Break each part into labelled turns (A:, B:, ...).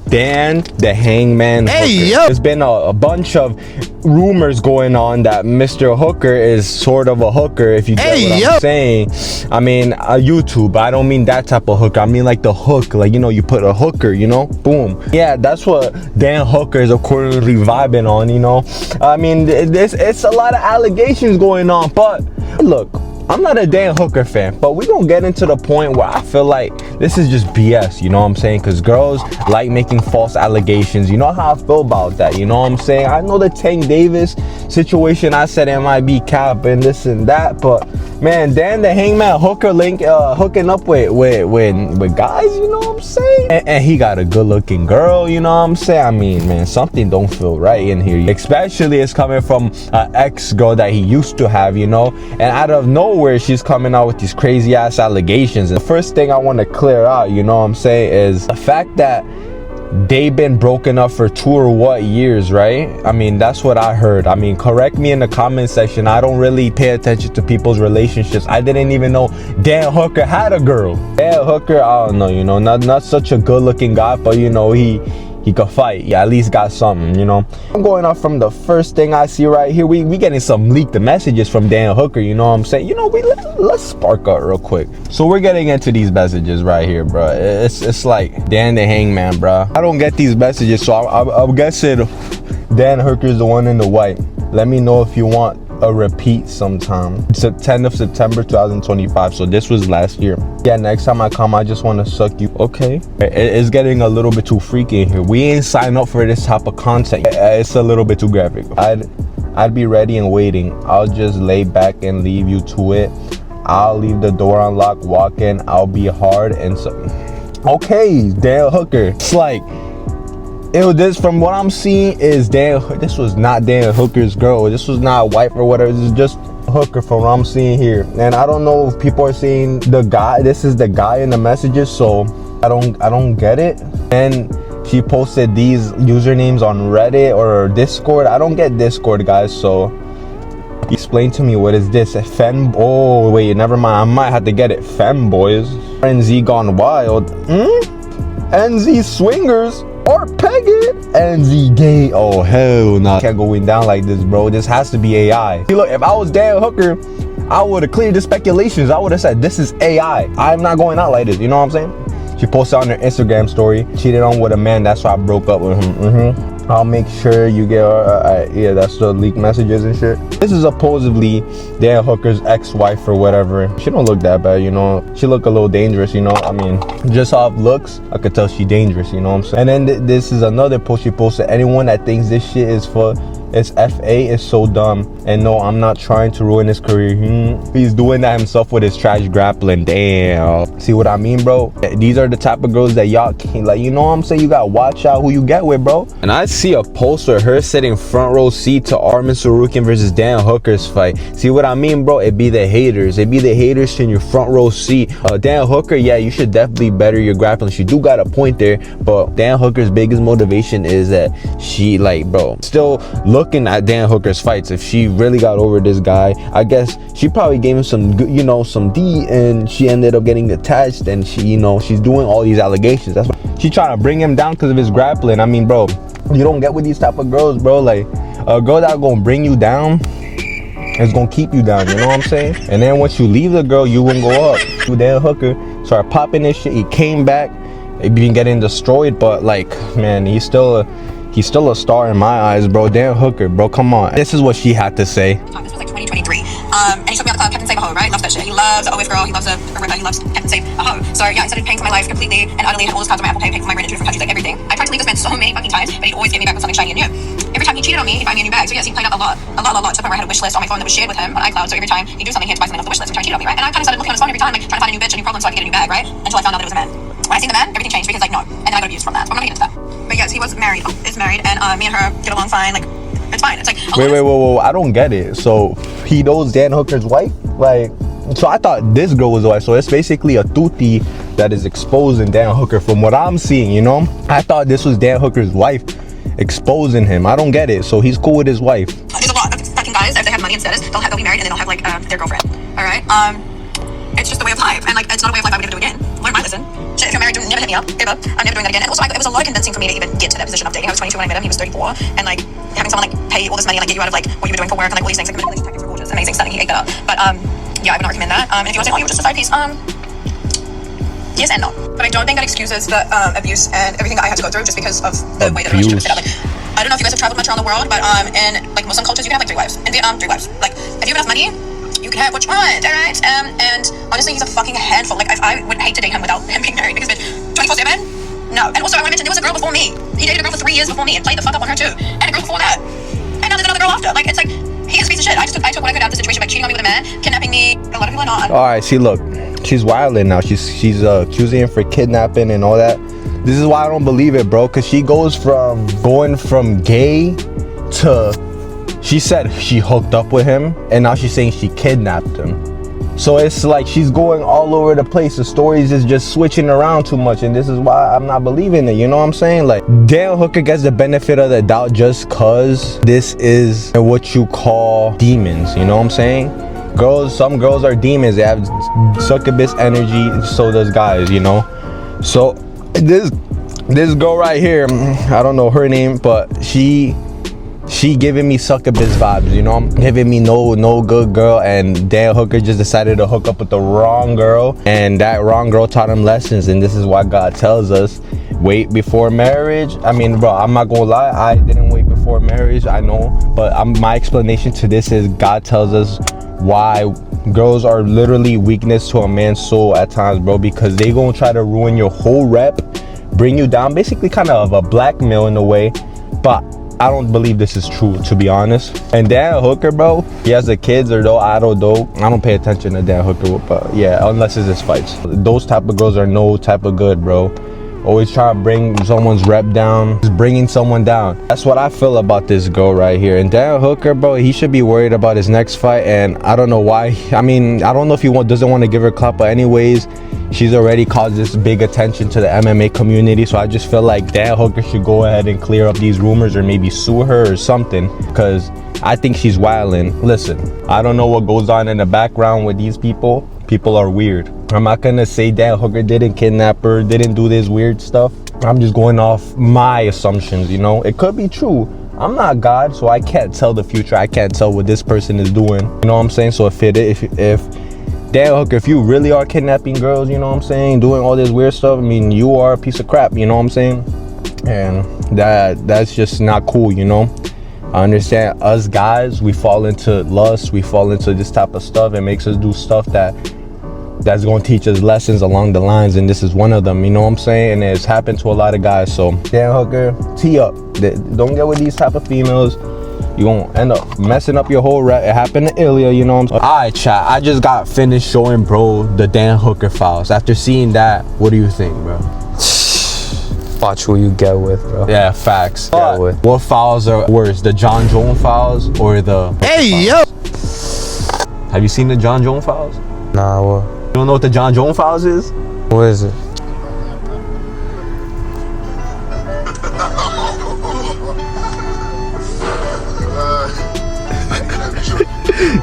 A: Dan the Hangman Hooker.
B: Hey, yo!
A: There's been a bunch of rumors going on that Mr. Hooker is sort of a hooker, if you get what I'm saying. I mean, YouTube. I don't mean that type of hooker. I mean like the hook, like, you know, you put a hooker, you know, boom. Yeah, that's what Dan Hooker is accordingly vibing on, you know. I mean, it's a lot of allegations going on, but look, I'm not a Dan Hooker fan, but we gonna get into the point where I feel like this is just BS, you know what I'm saying? Because girls like making false allegations. You know how I feel about that, you know what I'm saying? I know the Tank Davis situation, I said it might be cap and this and that, but man, Dan the Hangman Hooker hooking up with guys, you know what I'm saying? And he got a good looking girl, you know what I'm saying? I mean, man, something don't feel right in here, especially it's coming from an ex-girl that he used to have, you know? And out of nowhere, she's coming out with these crazy ass allegations. And the first thing I want to clear out, you know what I'm saying, is the fact that they've been broken up for 2 or what years, right? I mean, that's what I heard. I mean, correct me in the comment section. I don't really pay attention to people's relationships. I didn't even know Dan Hooker had a girl. Dan Hooker, I don't know, you know, not such a good looking guy, but you know, he could fight. Yeah, at least got something, you know. I'm going off from the first thing I see right here. We getting some leaked messages from Dan Hooker, you know what I'm saying? You know, let's spark up real quick. So we're getting into these messages right here, bro. It's like Dan the Hangman, bro. I don't get these messages, so I'm guessing Dan Hooker is the one in the white. Let me know if you want a repeat sometime. It's the 10th of September 2025, so this was last year. Yeah, next time I come, I just want to suck you. Okay, it's getting a little bit too freaky in here. We ain't signed up for this type of content. It's a little bit too graphic. I'd be ready and waiting. I'll just lay back and leave you to it. I'll leave the door unlocked, walk in. I'll be hard and so. Okay, Dan Hooker. It's like, this from what I'm seeing is this was not Dan Hooker's girl. This was not a wife or whatever. This is just Hooker from what I'm seeing here. And I don't know if people are seeing the guy. This is the guy in the messages, so I don't get it. And she posted these usernames on Reddit or Discord. I don't get Discord, guys, so explain to me, what is this? Oh wait, never mind, I might have to get it. Femboys. NZ Gone Wild. NZ Swingers. Or peg it. NZ Gay. Oh hell no. Can't going down like this, bro. This has to be AI. See, look, if I was Dan Hooker, I would have cleared the speculations. I would have said this is AI. I'm not going out like this, you know what I'm saying? She posted on her Instagram story, cheated on with a man, that's why I broke up with him. I'll make sure you get yeah, that's the leaked messages and shit. This is supposedly Dan Hooker's ex-wife or whatever. She don't look that bad, you know. She look a little dangerous, you know. I mean, just off looks, I could tell she dangerous, you know what I'm saying? And then this is another post she posted. Anyone that thinks this shit is for it's FA is so dumb. And no, I'm not trying to ruin his career. He's doing that himself with his trash grappling. Damn. See what I mean, bro? These are the type of girls that y'all can't, like, you know what I'm saying? You gotta watch out who you get with, bro. And I see a post with her sitting front row seat to Arman Tsarukyan versus Dan Hooker's fight. See what I mean, bro? It be the haters. It be the haters in your front row seat. Dan Hooker, yeah, you should definitely better your grappling. She do got a point there, but Dan Hooker's biggest motivation is that she, like, bro, still looking at Dan Hooker's fights. If she really got over this guy, I guess she probably gave him some good, you know, some D, and she ended up getting attached, and she, you know, she's doing all these allegations. That's why she trying to bring him down because of his grappling. I mean, bro, you don't get with these type of girls, bro. Like, a girl that gonna bring you down is gonna keep you down, you know what I'm saying? And then once you leave the girl, you won't go up. Dan Hooker started popping this shit. He came back, he been getting destroyed, but like, man, he's still a star in my eyes, bro. Dan Hooker, bro, come on. This is what she had to say.
C: This was like 2023. And he took me out the club, Captain Save a Hoe, right? Loves that shit. He loves a OF girl, he loves Captain Save a Hoe. So yeah, I started paying for my life completely and utterly, had all his cards on my Apple Pay, paying for my rent in different countries, like everything. I tried to leave this man so many fucking times, but he'd always get me back with something shiny and new. Every time he cheated on me, he'd buy me a new bag. So yes, he played out a lot, to the point where I had a wish list on my phone that was shared with him on iCloud. So every time he'd do something, he had to buy something off the wish list every time he cheated on me, right? And I kind of started looking on his phone every time, like trying to find a new bitch, a new problem, so I could get a new bag, right? Until I found out that it was a man. When I seen the man, everything changed because like no, and then I got abused from that. So I'm not gonna get into that. But yes, he was married, is married, and me and her get along fine. Like, it's fine. It's like
A: wait, I don't get it. So he knows Dan Hooker's wife? Like, so I thought this girl was the wife. So it's basically a tuti that is exposing Dan Hooker from what I'm seeing, you know? I thought this was Dan Hooker's wife exposing him. I don't get it. So he's cool with his wife.
C: There's a lot of fucking guys, if they have money and status, they'll be married and then they'll have like their girlfriend. All right. It's just the way of life, and like it's not a way of life I would ever do again. Learn my lesson. shit, if you're married, do never hit me up, ever. I'm never doing that again. And also, it was a lot of convincing for me to even get to that position of dating. I was 22 when I met him, he was 34, and like having someone like pay all this money and like get you out of like what you were doing for work and like all these things, like manipulating tactics were gorgeous, amazing, stunning. He ate that up. But yeah, I would not recommend that. And if you want to say, oh, you were just a side piece, yes and no. But I don't think that excuses the abuse and everything that I had to go through just because of the way that the relationship was set up. Like, I don't know if you guys have traveled much around the world, but in like Muslim cultures, you can have like 3 wives. In Vietnam, 3 wives. Like, if you have enough money, you can have what you want, alright? And honestly, he's a fucking handful. Like, I would hate to date him without him being married because, bitch, 24/7? No. And also, I want to mention, there was a girl before me. He dated a girl for 3 years before me and played the fuck up on her too. And a girl before that. And now there's another girl after. Like, it's like, he is a piece of shit. I took what I could out of the situation, like cheating on me with a man, kidnapping me. A lot of people are not.
A: Alright, see, look, she's wilding now. She's accusing him for kidnapping and all that. This is why I don't believe it, bro, because she goes from going from gay to, she said she hooked up with him, and now she's saying she kidnapped him. So it's like she's going all over the place. The stories is just switching around too much, and this is why I'm not believing it. You know what I'm saying? Like, Dan Hooker gets the benefit of the doubt just cause this is what you call demons. You know what I'm saying? Some girls are demons. They have succubus energy. So does guys. You know. So this girl right here, I don't know her name, but she giving me succubus vibes, you know, giving me no good girl, and Dan Hooker just decided to hook up with the wrong girl, and that wrong girl taught him lessons. And this is why God tells us, wait before marriage. I mean, bro, I'm not gonna lie, I didn't wait before marriage, I know, but my explanation to this is God tells us why girls are literally weakness to a man's soul at times, bro, because they gonna try to ruin your whole rep, bring you down, basically kind of a blackmail in a way. But I don't believe this is true, to be honest. And Dan Hooker, bro, he has the kids, or though I don't pay attention to Dan Hooker, but yeah, unless it's his fights. Those type of girls are no type of good, bro. Always trying to bring someone's rep down, just bringing someone down. That's what I feel about this girl right here. And Dan Hooker, bro, he should be worried about his next fight, and I don't know why. I mean, I don't know if he doesn't want to give her clap, but anyways, she's already caused this big attention to the MMA community, so I just feel like Dan Hooker should go ahead and clear up these rumors, or maybe sue her or something, because I think she's wilding. Listen, I don't know what goes on in the background with these people. People are weird. I'm not gonna say Dan Hooker didn't kidnap her, didn't do this weird stuff. I'm just going off my assumptions, you know? It could be true. I'm not God, so I can't tell the future. I can't tell what this person is doing. You know what I'm saying? So if Dan Hooker, if you really are kidnapping girls, you know what I'm saying, doing all this weird stuff, I mean, you are a piece of crap, you know what I'm saying? And that's just not cool, you know? I understand us guys, we fall into lust, we fall into this type of stuff. It makes us do stuff that's going to teach us lessons along the lines, and this is one of them, you know what I'm saying? And it's happened to a lot of guys. So Dan Hooker, tee up. Don't get with these type of females. You're going to end up messing up your whole rep. It happened to Ilya, you know what I'm saying? Alright, chat, I just got finished showing bro the Dan Hooker files. After seeing that, what do you think, bro?
B: Watch who you get with, bro.
A: Yeah, facts.
B: Get with.
A: What files are worse, the John Jones files or the
D: Hey, yo!
A: Have you seen the John Jones files?
B: Nah, what?
A: You don't know what the John Jones files is?
B: What is it?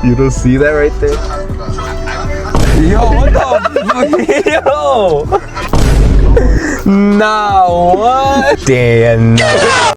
A: You don't see that right there? Yo, what the fuck? Yo! Nah, what? Damn, no.